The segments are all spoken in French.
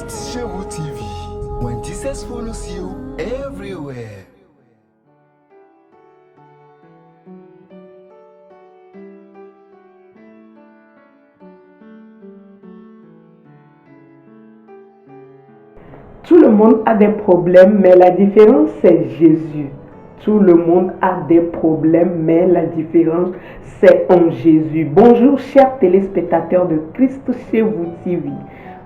Christ chez vous TV. When Jesus follows you everywhere. Tout le monde a des problèmes, mais la différence c'est Jésus. Tout le monde a des problèmes, mais la différence c'est en Jésus. Bonjour chers téléspectateurs de Christ chez vous TV.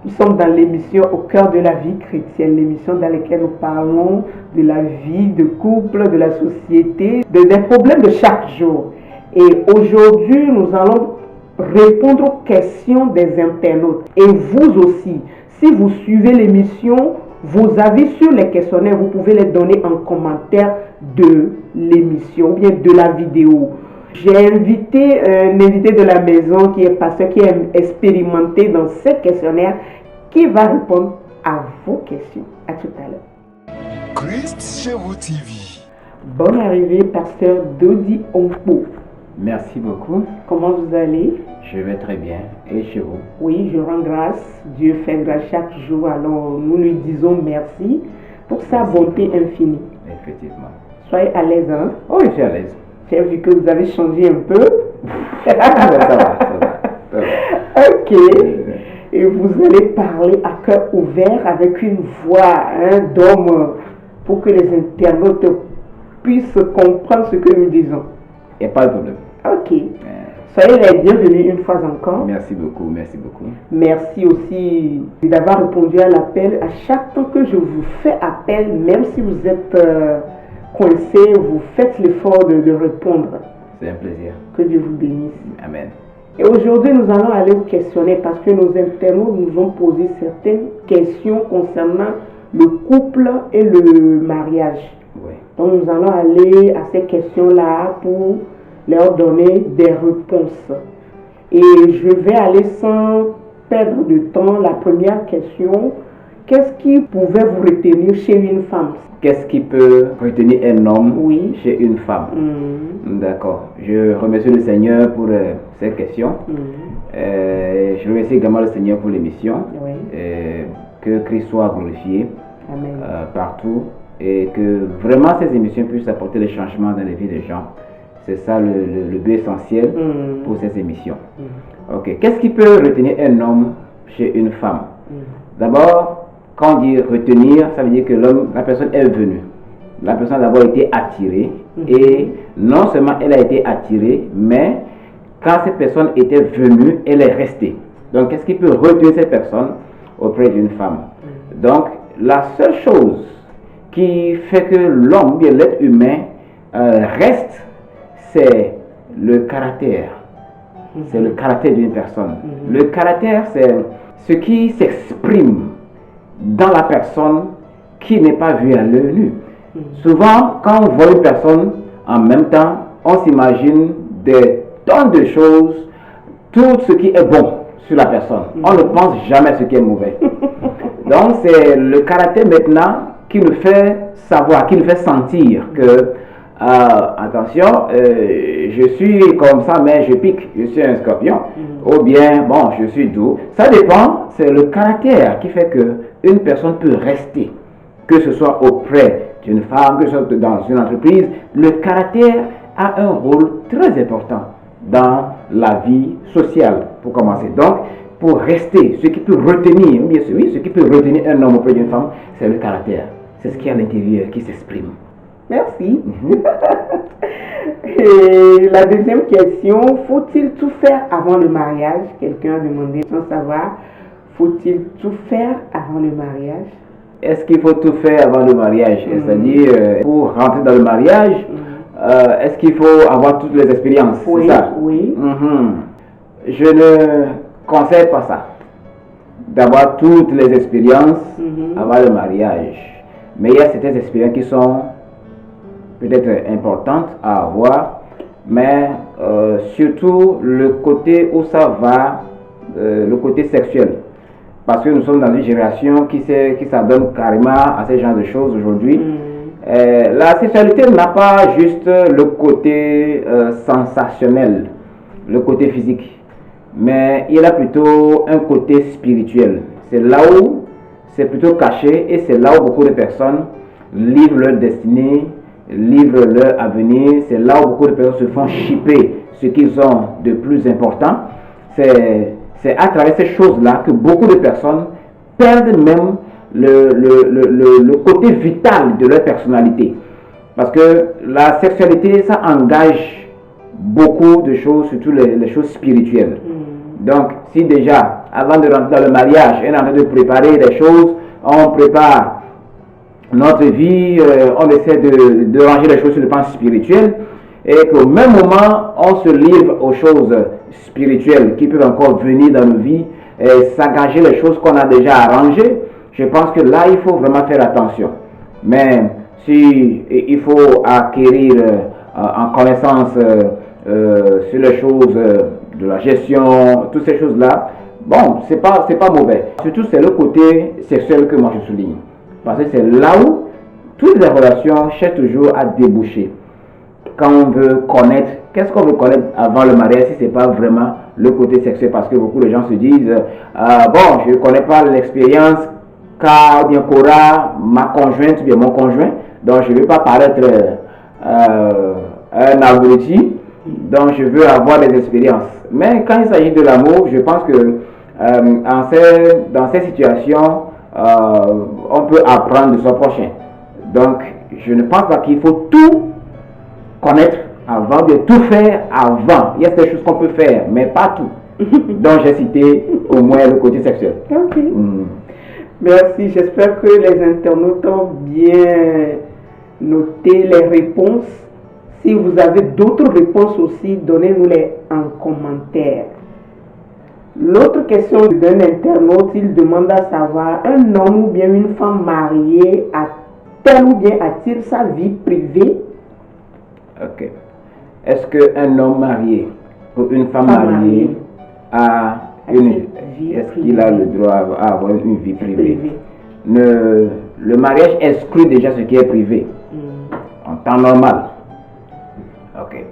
Nous sommes dans l'émission Au cœur de la vie chrétienne, l'émission dans laquelle nous parlons de la vie de couple, de la société, des problèmes de chaque jour. Et aujourd'hui, nous allons répondre aux questions des internautes. Et vous aussi, si vous suivez l'émission, vos avis sur les questionnaires, vous pouvez les donner en commentaire de l'émission ou bien de la vidéo. J'ai invité un invité de la maison qui est pasteur, qui est expérimenté dans ces questionnaires, qui va répondre à vos questions. À tout à l'heure. Christ chez vous TV. Bonne arrivée, pasteur Dodi Ompo. Merci beaucoup. Comment vous allez? Je vais très bien. Et chez vous? Oui, je rends grâce. Dieu fait grâce chaque jour. Alors, nous lui disons merci pour sa bonté infinie. Effectivement. Soyez à l'aise, hein? Oh, je suis à l'aise. J'ai vu que vous avez changé un peu. Ça va. Ok. Et vous allez parler à cœur ouvert avec une voix d'homme pour que les internautes puissent comprendre ce que nous disons. Il n'y a pas de problème. Ok. Soyez les bienvenus une fois encore. Merci beaucoup, merci beaucoup. Merci aussi d'avoir répondu à l'appel. À chaque temps que je vous fais appel, même si vous êtes coincé, vous faites l'effort de répondre. C'est un plaisir. Que Dieu vous bénisse. Amen. Et aujourd'hui, nous allons aller au questionnaire parce que nos internautes nous ont posé certaines questions concernant le couple et le mariage. Oui. Donc, nous allons aller à ces questions-là pour leur donner des réponses. Et je vais aller sans perdre de temps. La première question, qu'est-ce qui pouvait vous retenir chez une femme? Qu'est-ce qui peut retenir un homme chez une femme? D'accord. Je remercie le Seigneur pour ces questions. Je remercie également le Seigneur pour l'émission. Que Christ soit glorifié partout et que vraiment ces émissions puissent apporter des changements dans les vies des gens. C'est ça le but essentiel pour ces émissions. Ok. Qu'est-ce qui peut retenir un homme chez une femme? D'abord, quand on dit retenir, ça veut dire que la personne est venue. La personne a d'abord été attirée. Et non seulement elle a été attirée, mais quand cette personne était venue, elle est restée. Donc, qu'est-ce qui peut retenir cette personne auprès d'une femme? Donc, la seule chose qui fait que l'homme, bien l'être humain, reste, c'est le caractère. C'est le caractère d'une personne. Le caractère, c'est ce qui s'exprime dans la personne qui n'est pas vue à l'œil nu. Souvent, quand on voit une personne, en même temps, on s'imagine des tonnes de choses, tout ce qui est bon sur la personne. On ne pense jamais à ce qui est mauvais. Donc, c'est le caractère maintenant qui nous fait savoir, qui nous fait sentir que attention, je suis comme ça, mais je pique, je suis un scorpion. Ou bien, bon, je suis doux. Ça dépend, c'est le caractère qui fait que une personne peut rester, que ce soit auprès d'une femme, que ce soit dans une entreprise. Le caractère a un rôle très important dans la vie sociale, pour commencer. Donc, pour rester, ce qui peut retenir, bien sûr, ce qui peut retenir un homme auprès d'une femme, c'est le caractère. C'est ce qui est à l'intérieur, qui s'exprime. Merci. Et la deuxième question, faut-il tout faire avant le mariage? Quelqu'un a demandé sans savoir, faut-il tout faire avant le mariage? Est-ce qu'il faut tout faire avant le mariage? C'est-à-dire, pour rentrer dans le mariage, est-ce qu'il faut avoir toutes les expériences? Oui, c'est ça? Oui. Je ne conseille pas ça. D'avoir toutes les expériences avant le mariage. Mais il y a certaines expériences qui sont peut-être importantes à avoir, mais surtout le côté où ça va, le côté sexuel. Parce que nous sommes dans une génération qui s'adonne carrément à ce genre de choses aujourd'hui. La sexualité n'a pas juste le côté sensationnel, le côté physique, mais il a plutôt un côté spirituel. C'est là où c'est plutôt caché et c'est là où beaucoup de personnes livrent leur destinée, livrent leur avenir. C'est là où beaucoup de personnes se font chipper ce qu'ils ont de plus important. C'est à travers ces choses-là que beaucoup de personnes perdent même le côté vital de leur personnalité. Parce que la sexualité, ça engage beaucoup de choses, surtout les choses spirituelles. Donc, si déjà, avant de rentrer dans le mariage, on est en train de préparer des choses, on prépare notre vie, on essaie de ranger les choses sur le plan spirituel, et qu'au même moment, on se livre aux choses spirituelles qui peuvent encore venir dans nos vies, et s'engager les choses qu'on a déjà arrangées, je pense que là, il faut vraiment faire attention. Mais si il faut acquérir en connaissance sur les choses de la gestion, toutes ces choses-là, bon, c'est pas mauvais. Surtout, c'est le côté sexuel que moi je souligne. Parce que c'est là où toutes les relations cherchent toujours à déboucher. Quand on veut connaître, qu'est-ce qu'on veut connaître avant le mariage si ce n'est pas vraiment le côté sexuel? Parce que beaucoup de gens se disent, bon, je ne connais pas l'expérience qu'a ou bien qu'aura ma conjointe ou bien mon conjoint, donc je ne veux pas paraître un abruti, donc je veux avoir des expériences. Mais quand il s'agit de l'amour, je pense que dans ces situations, on peut apprendre de son prochain. Donc, je ne pense pas qu'il faut tout connaître avant, de tout faire avant. Il y a des choses qu'on peut faire, mais pas tout. Donc, j'ai cité au moins le côté sexuel. Ok. Merci. J'espère que les internautes ont bien noté les réponses. Si vous avez d'autres réponses aussi, donnez-nous-les en commentaire. L'autre question d'un internaute, il demande à savoir, un homme ou bien une femme mariée a-t-elle ou bien a-t-il sa vie privée? Ok. Est-ce qu'un homme marié ou une femme mariée a une vie? Est-ce qu'il a le droit à avoir une vie privée? Le mariage exclut déjà ce qui est privé en temps normal. Ok.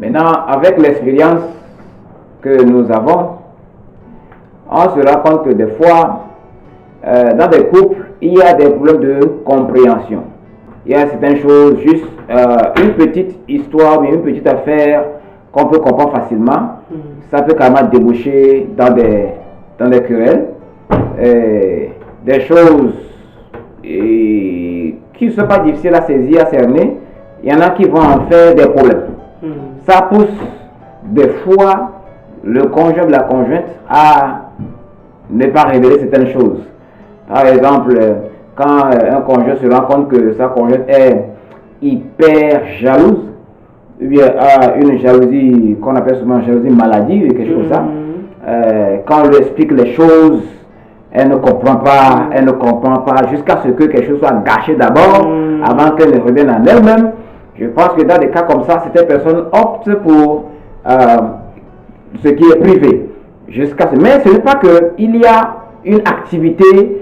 Maintenant, avec l'expérience que nous avons, on se rend compte que des fois, dans des couples, il y a des problèmes de compréhension. Il y a certaines choses, juste une petite histoire, mais une petite affaire qu'on peut comprendre facilement. Ça peut carrément déboucher dans des querelles. Des choses qui ne sont pas difficiles à saisir, à cerner. Il y en a qui vont en faire des problèmes. Ça pousse des fois le conjoint ou la conjointe à ne pas révéler certaines choses. Par exemple, quand un conjoint se rend compte que sa conjointe est hyper jalouse, ou bien a une jalousie qu'on appelle souvent jalousie maladive, quelque chose comme ça, quand on lui explique les choses, elle ne comprend pas, jusqu'à ce que quelque chose soit gâché d'abord, avant qu'elle ne revienne en elle-même. Je pense que dans des cas comme ça, certaines personnes optent pour ce qui est privé. Mais ce n'est pas qu'il y a une activité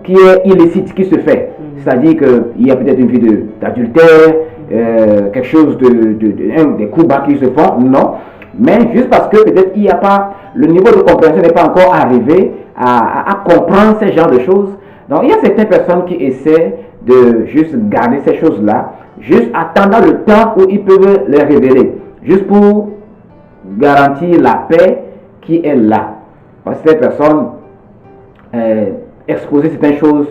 qui est illicite, qui se fait. C'est-à-dire qu'il y a peut-être une vie d'adultère, quelque chose des coups bas qui se font, non. Mais juste parce que peut-être il n'y a pas, le niveau de compréhension n'est pas encore arrivé à comprendre ce genre de choses. Donc il y a certaines personnes qui essaient de juste garder ces choses-là, juste attendant le temps où ils peuvent les révéler, juste pour garantir la paix qui est là. Parce que ces personnes exposer certaines choses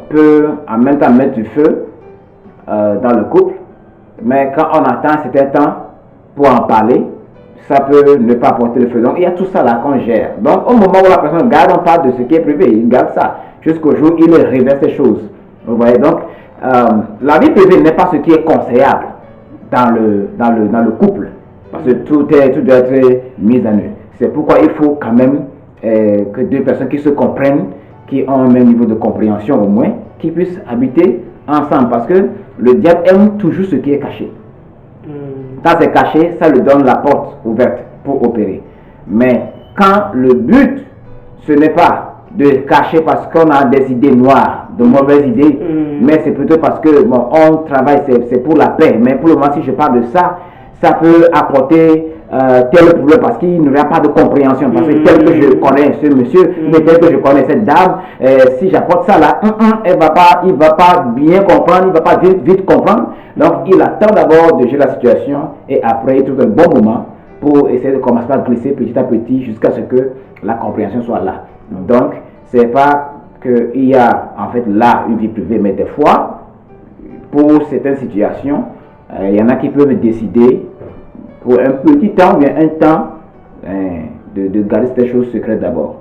peut en même temps mettre du feu dans le couple, mais quand on attend un certain temps pour en parler, ça peut ne pas porter le feu. Donc il y a tout ça là qu'on gère. Donc au moment où la personne garde, on parle de ce qui est privé, il garde ça jusqu'au jour où il révèle ces choses. Vous voyez, donc la vie privée n'est pas ce qui est conseillable dans le couple, parce que tout doit être mis à nu. C'est pourquoi il faut quand même que deux personnes qui se comprennent, qui ont un même niveau de compréhension au moins, qui puissent habiter ensemble, parce que le diable aime toujours ce qui est caché. Quand c'est caché, ça lui donne la porte ouverte pour opérer. Mais quand le but, ce n'est pas de cacher parce qu'on a des idées noires, de mauvaises idées, mais c'est plutôt parce que bon, on travaille, c'est pour la paix. Mais pour le moment, si je parle de ça, ça peut apporter tel problème parce qu'il n'y aura pas de compréhension. Parce que tel que je connais ce monsieur, mais tel que je connais cette dame, si j'apporte ça là, il ne va pas bien comprendre, il ne va pas vite comprendre. Donc il attend d'abord de gérer la situation et après il trouve un bon moment pour essayer de commencer à glisser petit à petit jusqu'à ce que la compréhension soit là. Donc c'est pas qu'il y a en fait là une vie privée, mais des fois, pour certaines situations, il y en a qui peuvent décider pour un petit temps, bien un temps, de garder ces choses secrètes d'abord.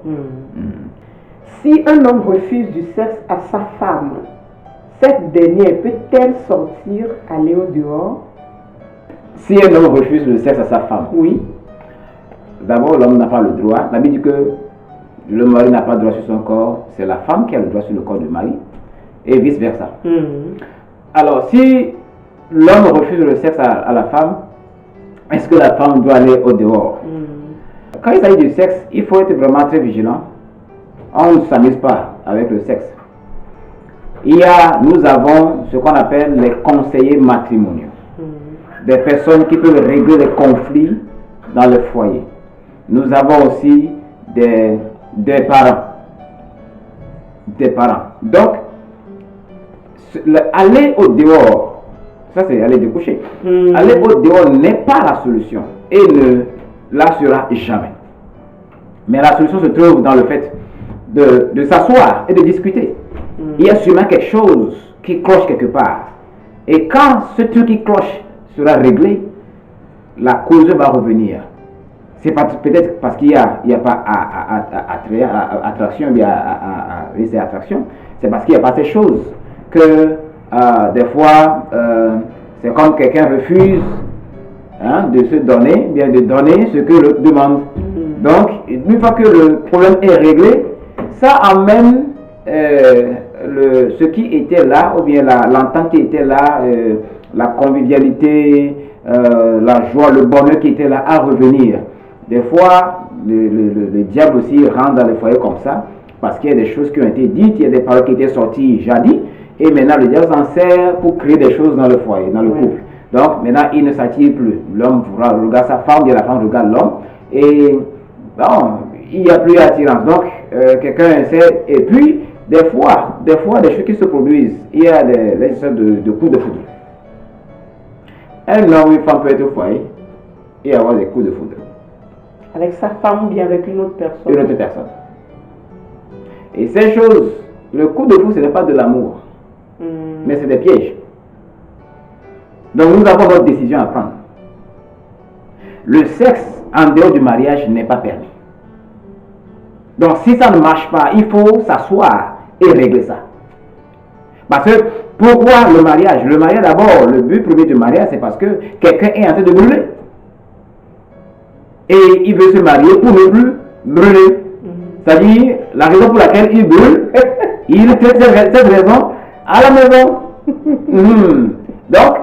Si un homme refuse du sexe à sa femme, cette dernière peut-elle sortir, aller au dehors? Si un homme refuse le sexe à sa femme, oui. D'abord, l'homme n'a pas le droit. La Bible dit que le mari n'a pas le droit sur son corps, c'est la femme qui a le droit sur le corps du mari, et vice-versa. Alors, si l'homme refuse le sexe à la femme, est-ce que la femme doit aller au dehors? Quand il s'agit du sexe, il faut être vraiment très vigilant. On ne s'amuse pas avec le sexe. Nous avons ce qu'on appelle les conseillers matrimoniaux. Des personnes qui peuvent régler les conflits dans le foyer. Nous avons aussi des parents. Des parents. Donc, aller au dehors, ça c'est aller découcher. Aller au dehors n'est pas la solution et ne la sera jamais. Mais la solution se trouve dans le fait de s'asseoir et de discuter. Il y a sûrement quelque chose qui cloche quelque part. Et quand ce truc qui cloche sera réglé, la cause va revenir. C'est peut-être parce qu'il n'y a pas attraction, c'est attraction. C'est parce qu'il n'y a pas ces choses que des fois, c'est comme quelqu'un refuse de se donner, bien de donner ce que l'autre demande. Donc, une fois que le problème est réglé, ça amène ce qui était là, ou bien l'entente qui était là, la convivialité, la joie, le bonheur qui était là à revenir. Des fois, le diable aussi rentre dans les foyers comme ça, parce qu'il y a des choses qui ont été dites, il y a des paroles qui étaient sorties jadis, et maintenant le diable s'en sert pour créer des choses dans le foyer, dans le couple. Donc maintenant il ne s'attire plus. L'homme regarde sa femme, bien la femme regarde l'homme, et bon, il n'y a plus d'attirance. Donc quelqu'un essaie, et puis des fois, des choses qui se produisent, il y a des histoires de coups de foudre. Un homme ou une femme peut être au foyer et avoir des coups de foudre. Avec sa femme ou bien avec une autre personne. Une autre personne. Et ces choses, le coup de foudre, ce n'est pas de l'amour, mais c'est des pièges. Donc nous avons notre décision à prendre. Le sexe en dehors du mariage n'est pas permis. Donc si ça ne marche pas, il faut s'asseoir et régler ça. Parce que pourquoi le mariage? Le mariage d'abord, le but premier du mariage, c'est parce que quelqu'un est en train de brûler. Et il veut se marier pour ne plus brûler. C'est-à-dire, la raison pour laquelle il brûle, il traite cette raison à la maison. Donc,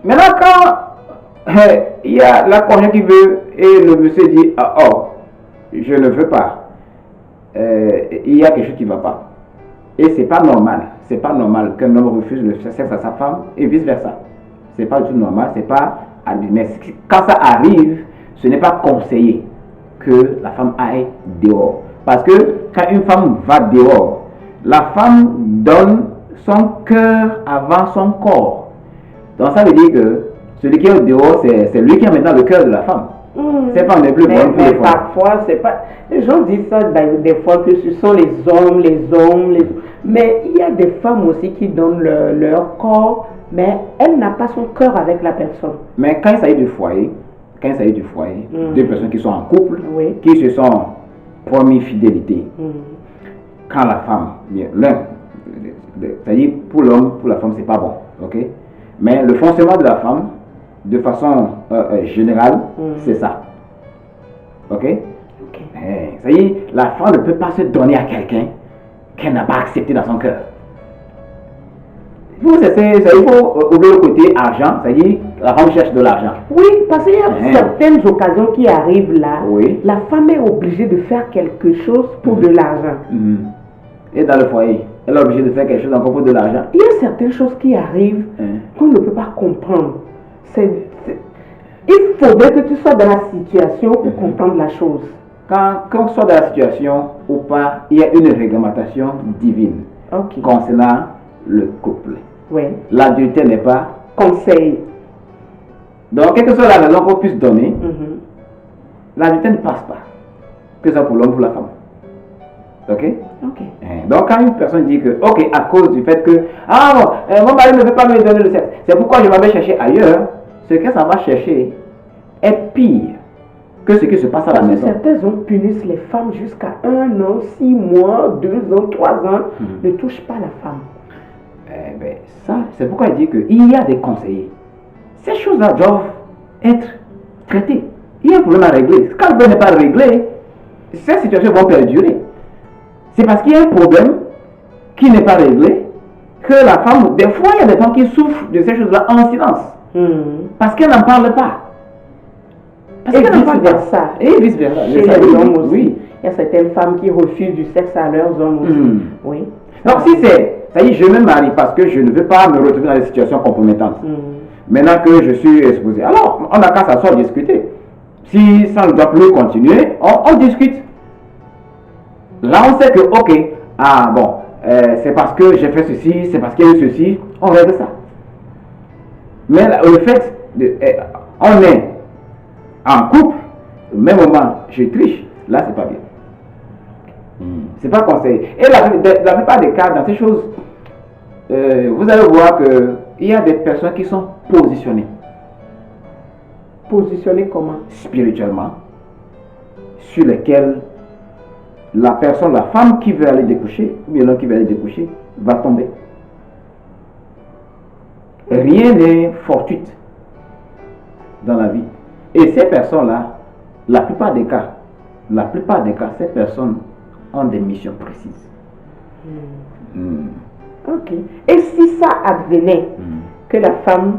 maintenant quand il y a la conjointe qui veut et le monsieur dit je ne veux pas, il y a quelque chose qui ne va pas. Et c'est pas normal. C'est pas normal qu'un homme refuse le sexe à sa femme et vice versa. C'est pas du tout normal, c'est pas. Mais quand ça arrive, ce n'est pas conseillé que la femme aille dehors. Parce que quand une femme va dehors, la femme donne son cœur avant son corps. Donc ça veut dire que celui qui est dehors, c'est lui qui a maintenant le cœur de la femme. C'est pas n'est plus bon. Mais parfois, c'est pas. Les gens disent ça des fois que ce sont les hommes. Mais il y a des femmes aussi qui donnent leur corps, mais elle n'a pas son cœur avec la personne. Mais quand il s'agit du foyer, deux personnes qui sont en couple, qui se sont promis fidélité, quand la femme, c'est-à-dire pour l'homme, pour la femme, c'est pas bon, ok? Mais le fonctionnement de la femme, de façon générale, c'est ça, ok? C'est-à-dire, la femme ne peut pas se donner à quelqu'un qu'elle n'a pas accepté dans son cœur. Il faut oublier le côté argent, c'est-à-dire la femme cherche de l'argent. Oui, parce qu'il y a certaines occasions qui arrivent là, la femme est obligée de faire quelque chose pour de l'argent. Et dans le foyer, elle est obligée de faire quelque chose encore pour de l'argent. Il y a certaines choses qui arrivent qu'on ne peut pas comprendre. Il faudrait que tu sois dans la situation pour comprendre la chose. Quand on soit dans la situation ou pas, il y a une réglementation divine concernant le couple. Oui. L'adultère n'est pas conseil. Donc, quelle que soit la raison qu'on puisse donner, l'adultère ne passe pas. Que ce soit pour l'homme ou pour la femme. Ok? Donc, quand une personne dit que, ok, à cause du fait que, mon mari ne veut pas me donner le sexe, c'est pourquoi je m'en vais chercher ailleurs, ce que ça va chercher est pire que ce qui se passe à la maison. Certains hommes punissent les femmes jusqu'à 1 an, 6 mois, 2 ans, 3 ans, ne touchent pas la femme. Ça, c'est pourquoi il dit qu'il y a des conseillers. Ces choses-là doivent être traitées. Il y a un problème à régler. Quand le problème n'est pas réglé, ces situations vont perdurer. C'est parce qu'il y a un problème qui n'est pas réglé que la femme, des fois, il y a des femmes qui souffrent de ces choses-là en silence. Parce qu'elles n'en parlent pas. Et vice-versa. Et vice-versa. Chez les hommes aussi. Oui. Il y a certaines femmes qui refusent du sexe à leurs hommes aussi. Oui. Donc si c'est, ça y est, je me marie parce que je ne veux pas me retrouver dans des situations compromettantes. Maintenant que je suis exposé, alors on n'a qu'à s'asseoir et discuter. Si ça ne doit plus continuer, on discute. Là on sait que, ok, c'est parce que j'ai fait ceci, c'est parce qu'il y a eu ceci, on règle ça. Mais le fait, on est en couple, au même moment, je triche, là c'est pas bien. C'est pas conseillé. Et la plupart des cas, dans ces choses, vous allez voir qu'il y a des personnes qui sont positionnées. Positionnées comment? Spirituellement, sur lesquelles la personne, la femme qui veut aller découcher, ou bien l'homme qui veut aller découcher, va tomber. Rien n'est fortuite dans la vie. Et ces personnes-là, la plupart des cas, ces personnes ont des missions précises. Ok. Et si ça advenait que la femme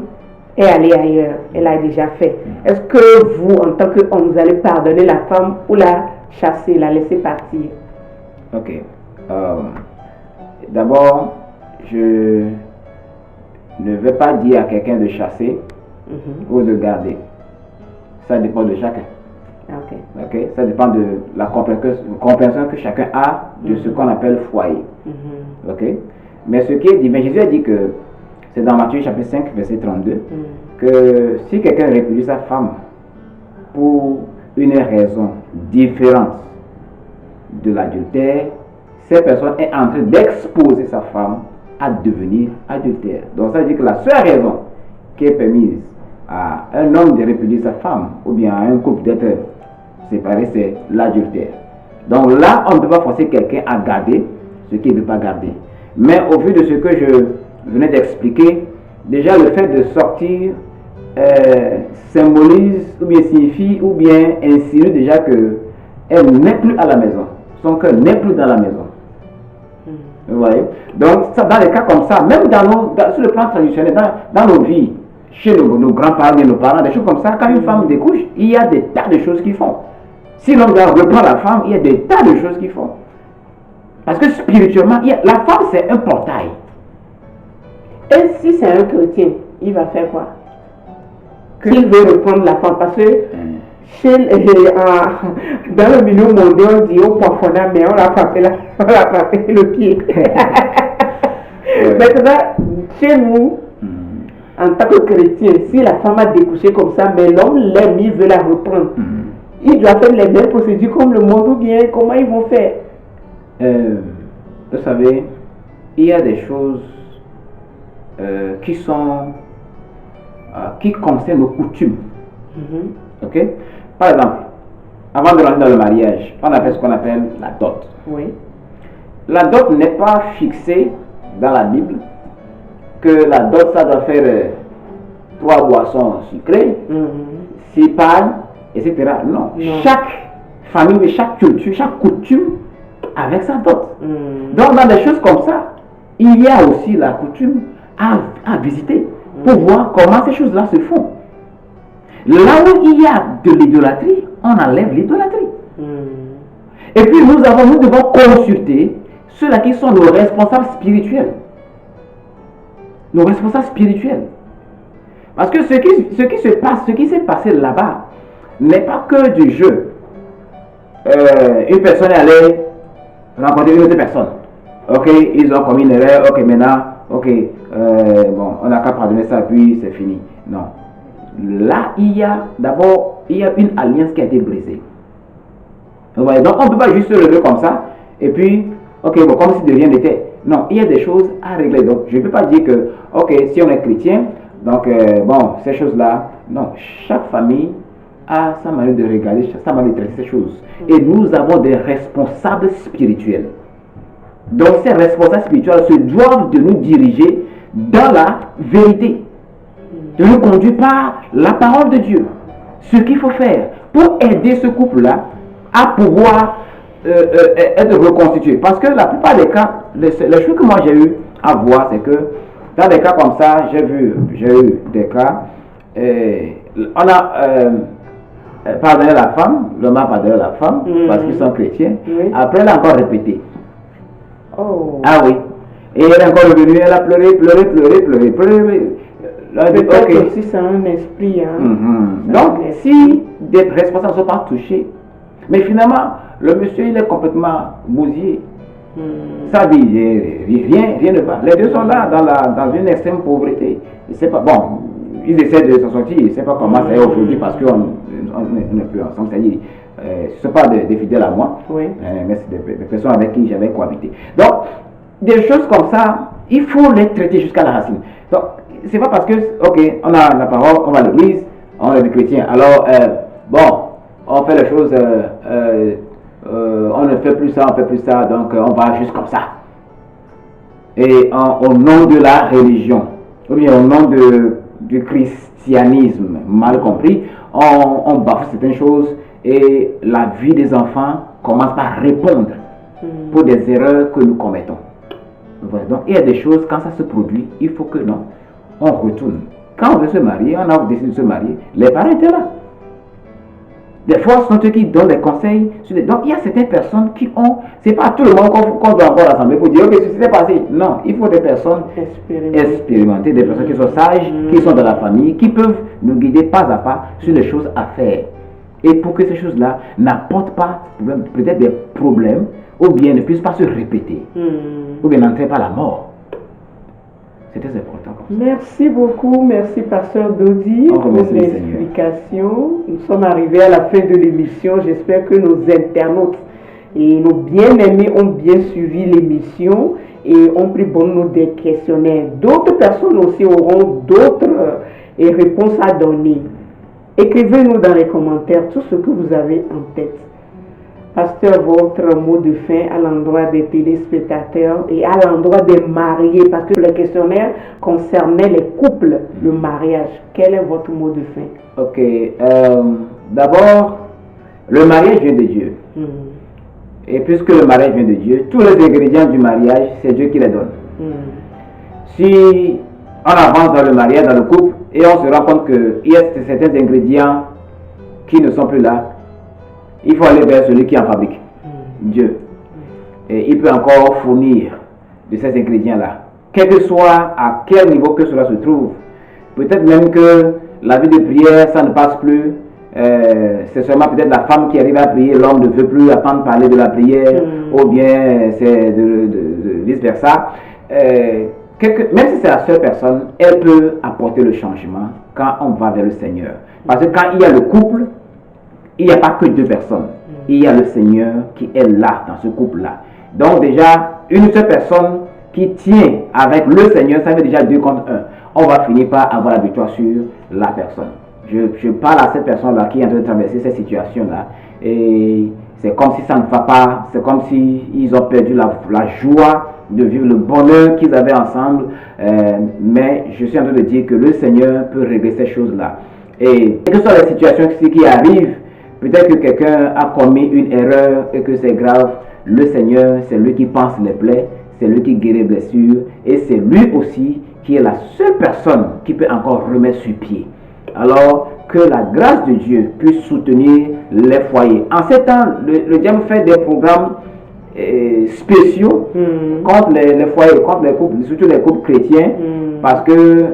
est allée ailleurs, elle a déjà fait, est-ce que vous, en tant qu'homme, vous allez pardonner la femme ou la chasser, la laisser partir? Ok. D'abord, je ne vais pas dire à quelqu'un de chasser ou de garder. Ça dépend de chacun. Ok. Ça dépend de la compréhension que chacun a de ce qu'on appelle foyer. Ok. Mais ce qui est dit, Jésus a dit que c'est dans Matthieu chapitre 5, verset 32, que si quelqu'un répudia sa femme pour une raison différente de l'adultère, cette personne est en train d'exposer sa femme à devenir adultère. Donc ça veut dire que la seule raison qui est permise à un homme de répudier sa femme ou bien à un couple d'être séparé, c'est l'adultère. Donc là, on ne peut pas forcer quelqu'un à garder ce qu'il ne veut pas garder. Mais au vu de ce que je venais d'expliquer, déjà le fait de sortir symbolise ou bien signifie ou bien insinue déjà qu'elle n'est plus à la maison. Son cœur n'est plus dans la maison. Vous voyez? Donc ça, dans les cas comme ça, même sur le plan traditionnel, dans nos vies, chez nos grands-parents et nos parents, des choses comme ça, quand une femme découche, il y a des tas de choses qu'ils font. Si l'homme reprend la femme, il y a des tas de choses qu'ils font. Parce que spirituellement, la femme c'est un portail. Et si c'est un chrétien, il va faire quoi? S'il veut reprendre la femme, parce que dans le milieu mondial, on dit au poifonnement, mais on l'a frappé le pied. Maintenant, chez nous, en tant que chrétien, si la femme a découché comme ça, mais l'homme l'aime, il veut la reprendre, il doit faire les mêmes procédures comme le monde ou bien comment ils vont faire? Vous savez, il y a des choses qui concernent nos coutumes. Ok? Par exemple, avant de rentrer dans le mariage, on a fait ce qu'on appelle la dot. Oui. La dot n'est pas fixée dans la Bible que la dot ça doit faire 3 boissons sucrées, 6 pagnes, etc. Non. Chaque famille, chaque culture, chaque coutume avec sa dot. Donc dans des choses comme ça, il y a aussi la coutume à visiter pour voir comment ces choses-là se font. Là où il y a de l'idolâtrie, on enlève l'idolâtrie. Et puis nous devons consulter ceux-là qui sont nos responsables spirituels. Nos responsables spirituels. Parce que ce qui se passe, ce qui s'est passé là-bas, n'est pas que du jeu. Une personne est allée rencontrer une autre personne. Ok, ils ont commis une erreur. Ok, maintenant, ok, bon, on n'a qu'à pardonner ça, puis c'est fini. Non. Là, il y a une alliance qui a été brisée. Donc, on ne peut pas juste se lever comme ça, et puis, ok, bon, comme si de rien n'était. Non, il y a des choses à régler. Donc, je ne peux pas dire que, ok, si on est chrétien, donc, bon, ces choses-là, non, chaque famille a sa manière de regarder, sa manière de traiter ces choses. Et nous avons des responsables spirituels. Donc, ces responsables spirituels se doivent de nous diriger dans la vérité, de nous conduire par la parole de Dieu. Ce qu'il faut faire pour aider ce couple-là à pouvoir être reconstitué. Parce que la plupart des cas, les choses que moi j'ai eu à voir, c'est que dans des cas comme ça, j'ai eu des cas, on a pardonné la femme, l'homme a pardonné la femme, parce qu'ils sont chrétiens. Oui. Après, elle a encore répété. Oh. Ah oui. Et elle est encore revenue, elle a pleuré. Peut-être aussi c'est un esprit. Hein. Donc, si des responsables ne sont pas touchés, mais finalement, le monsieur, il est complètement bousillé. Sa vie, rien ne va. Les deux sont là, dans une extrême pauvreté. Pas, bon, ils essaient de s'en sortir. Je ne sais pas comment ça est aujourd'hui parce qu'on n'est plus ensemble. C'est-à-dire, ce ne sont pas des fidèles à moi, oui. Mais c'est des personnes avec qui j'avais cohabité. Donc, des choses comme ça, il faut les traiter jusqu'à la racine. Donc, c'est pas parce que, ok, on a la parole, on va à l'église, on est des chrétiens. Alors, bon, on fait les choses, on ne fait plus ça, on fait plus ça, donc on va juste comme ça. Et au nom de la religion, ou bien au nom du christianisme, mal compris, on bafoue certaines choses et la vie des enfants commence par répondre pour des erreurs que nous commettons. Voilà. Donc il y a des choses, quand ça se produit, il faut que non, on retourne. Quand on veut se marier, on a décidé de se marier, les parents étaient là. Des fois, ce sont eux qui donnent des conseils. Donc, il y a certaines personnes qui ont... C'est pas tout le monde qu'on doit encore rassembler pour dire, ok, ce qui s'est passé. Non, il faut des personnes expérimentées, des personnes qui sont sages, qui sont dans la famille, qui peuvent nous guider pas à pas sur les choses à faire. Et pour que ces choses-là n'apportent pas peut-être des problèmes, ou bien ne puissent pas se répéter, ou bien n'entraînent pas la mort. C'est très important. Merci beaucoup, merci Pasteur Dodi pour l'explication. Nous sommes arrivés à la fin de l'émission. J'espère que nos internautes et nos bien-aimés ont bien suivi l'émission et ont pris bonne note des questionnaires. D'autres personnes aussi auront d'autres réponses à donner. Écrivez-nous dans les commentaires tout ce que vous avez en tête. Pasteur, votre mot de fin à l'endroit des téléspectateurs et à l'endroit des mariés, parce que le questionnaire concernait les couples, le mariage. Quel est votre mot de fin? Ok. D'abord, le mariage vient de Dieu. Et puisque le mariage vient de Dieu, tous les ingrédients du mariage, c'est Dieu qui les donne. Si on avance dans le mariage, dans le couple, et on se rend compte qu'il y a certains ingrédients qui ne sont plus là, il faut aller vers celui qui en fabrique, Dieu. Et il peut encore fournir de ces ingrédients-là. Quel que soit à quel niveau que cela se trouve. Peut-être même que la vie de prière, ça ne passe plus. C'est seulement peut-être la femme qui arrive à prier, l'homme ne veut plus attendre parler de la prière, ou bien c'est de vice-versa. Même si c'est la seule personne, elle peut apporter le changement quand on va vers le Seigneur. Parce que quand il y a le couple, il n'y a pas que deux personnes. Il y a le Seigneur qui est là, dans ce couple-là. Donc déjà, une seule personne qui tient avec le Seigneur, ça fait déjà 2 contre 1. On va finir par avoir la victoire sur la personne. Je parle à cette personne-là qui est en train de traverser cette situation-là. Et c'est comme si ça ne va pas. C'est comme s'ils ont perdu la joie de vivre le bonheur qu'ils avaient ensemble. Mais je suis en train de dire que le Seigneur peut régler ces choses-là. Et quelles que soient les situations qui arrivent, peut-être que quelqu'un a commis une erreur et que c'est grave. Le Seigneur, c'est lui qui pense les plaies, c'est lui qui guérit les blessures et c'est lui aussi qui est la seule personne qui peut encore remettre sur pied. Alors que la grâce de Dieu puisse soutenir les foyers. En ces temps, le diable fait des programmes spéciaux contre les foyers, contre les couples, surtout les couples chrétiens. Parce que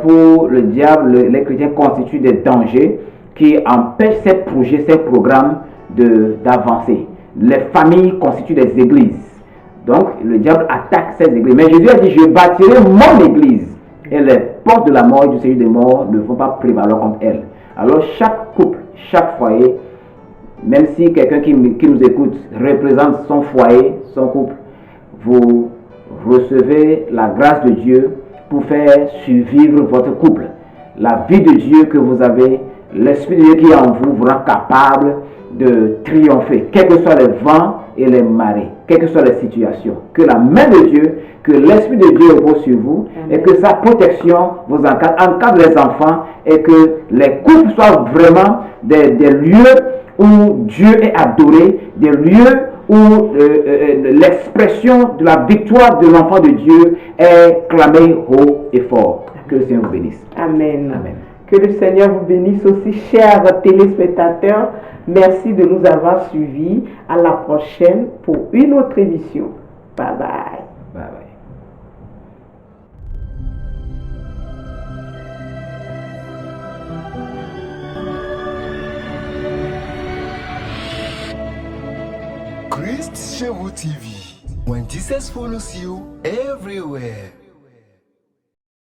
pour le diable, les chrétiens constituent des dangers qui empêchent ces projets, ces programmes d'avancer. Les familles constituent des églises. Donc, le diable attaque ces églises. Mais Jésus a dit, je bâtirai mon église. Et les portes de la mort et du séjour des morts ne vont pas prévaloir contre elle. Alors, chaque couple, chaque foyer, même si quelqu'un qui nous écoute représente son foyer, son couple, vous recevez la grâce de Dieu pour faire survivre votre couple. La vie de Dieu que vous avez, l'Esprit de Dieu qui est en vous, vous rend capable de triompher, quels que soient les vents et les marées, quelles que soient les situations. Que la main de Dieu, que l'Esprit de Dieu repose sur vous. Amen. Et que sa protection vous encadre les enfants et que les couples soient vraiment des lieux où Dieu est adoré, des lieux où l'expression de la victoire de l'enfant de Dieu est clamée haut et fort. Que le Seigneur vous bénisse. Amen. Amen. Que le Seigneur vous bénisse aussi, chers téléspectateurs. Merci de nous avoir suivis. À la prochaine pour une autre émission. Bye bye. Bye bye. Christ chez vous TV. When Jesus follows you everywhere.